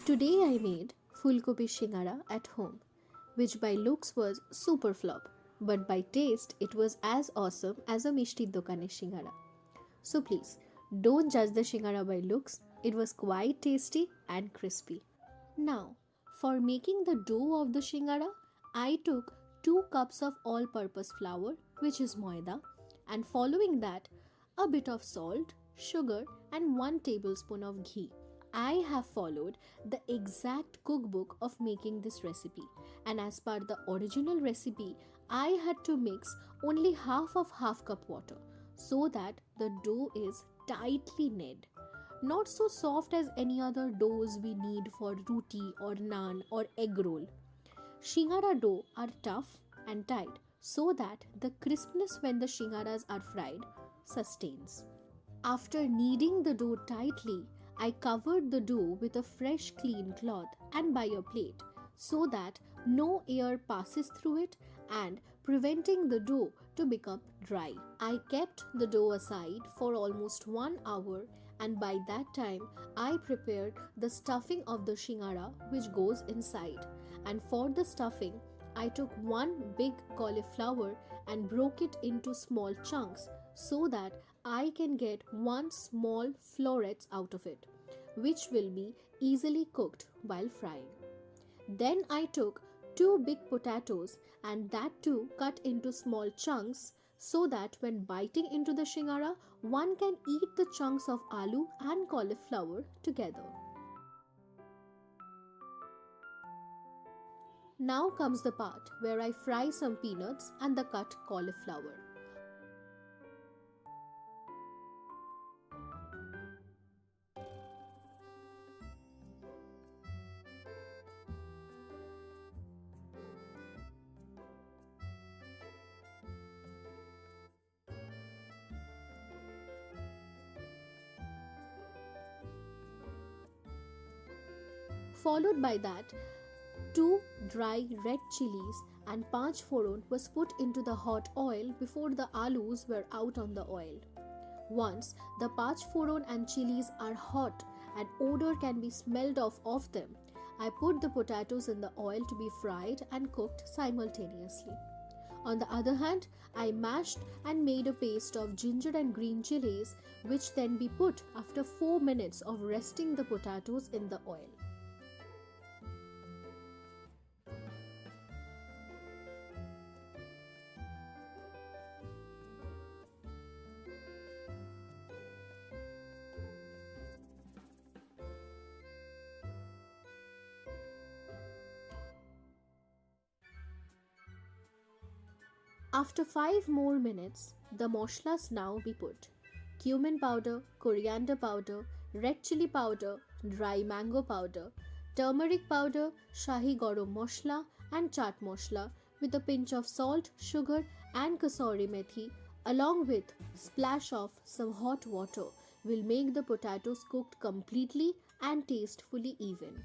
Today I made Phulkopir Shingara at home, which by looks was super flop, but by taste it was as awesome as a Mishti Dokane Shingara. So please, don't judge the Shingara by looks, it was quite tasty and crispy. Now, for making the dough of the Shingara, I took 2 cups of all purpose flour, which is moida, and following that, a bit of salt, sugar, and 1 tablespoon of ghee. I have followed the exact cookbook of making this recipe, and as per the original recipe, I had to mix only half of half cup water so that the dough is tightly kneaded. Not so soft as any other doughs we need for roti or naan or egg roll. Shingara dough are tough and tight so that the crispness when the shingaras are fried sustains. After kneading the dough tightly, I covered the dough with a fresh clean cloth and by a plate so that no air passes through it and preventing the dough to become dry. I kept the dough aside for almost 1 hour, and by that time I prepared the stuffing of the shingara which goes inside. And for the stuffing, I took 1 big cauliflower and broke it into small chunks so that I can get 1 small florets out of it, which will be easily cooked while frying. Then I took 2 big potatoes and that too cut into small chunks so that when biting into the shingara, one can eat the chunks of aloo and cauliflower together. Now comes the part where I fry some peanuts and the cut cauliflower. Followed by that, 2 dry red chilies and 5 foron was put into the hot oil before the alus were out on the oil. Once the 5 foron and chilies are hot and odor can be smelled of them, I put the potatoes in the oil to be fried and cooked simultaneously. On the other hand, I mashed and made a paste of ginger and green chilies, which then be put after 4 minutes of resting the potatoes in the oil. After 5 more minutes, the moshlas now be put. Cumin powder, coriander powder, red chili powder, dry mango powder, turmeric powder, shahi garam moshla and chaat moshla with a pinch of salt, sugar and kasuri methi along with splash of some hot water will make the potatoes cooked completely and tastefully even.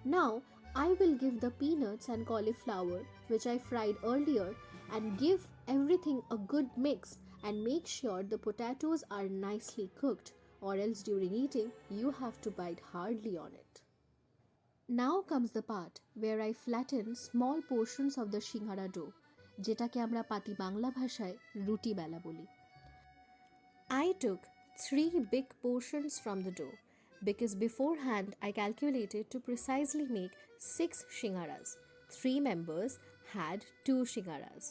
Now I will give the peanuts and cauliflower which I fried earlier and give everything a good mix and make sure the potatoes are nicely cooked, or else during eating you have to bite hardly on it. Now comes the part where I flatten small portions of the shingara dough, যেটাকে আমরা পাতি বাংলা ভাষায় রুটি বেলা বলি. I took 3 big portions from the dough because beforehand I calculated to precisely make 6 shingaras. 3 members had 2 shingaras.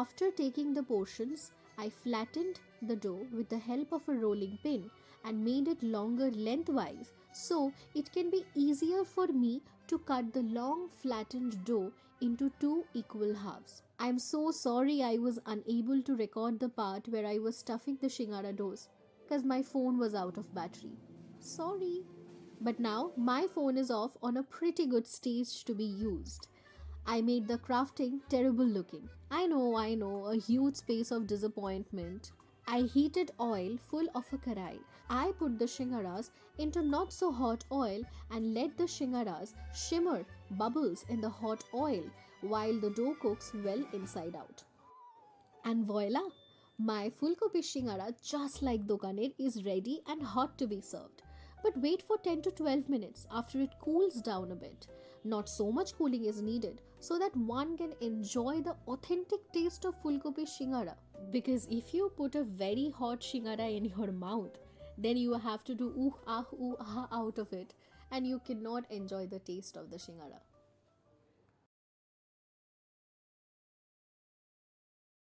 After taking the portions, I flattened the dough with the help of a rolling pin and made it longer lengthwise so it can be easier for me to cut the long flattened dough into 2 equal halves. I am so sorry I was unable to record the part where I was stuffing the shingara doughs because my phone was out of battery. Sorry. But now my phone is off on a pretty good stage to be used. I made the crafting terrible looking. I know, a huge space of disappointment. I heated oil full of a karai. I put the shingaras into not so hot oil and let the shingaras shimmer bubbles in the hot oil while the dough cooks well inside out. And voila! My Phulkopir Shingara, just like Dokaner, is ready and hot to be served. But wait for 10 to 12 minutes after it cools down a bit. Not so much cooling is needed so that one can enjoy the authentic taste of Phulkopir Shingara. Because if you put a very hot Shingara in your mouth, then you have to do ooh ah out of it, and you cannot enjoy the taste of the Shingara.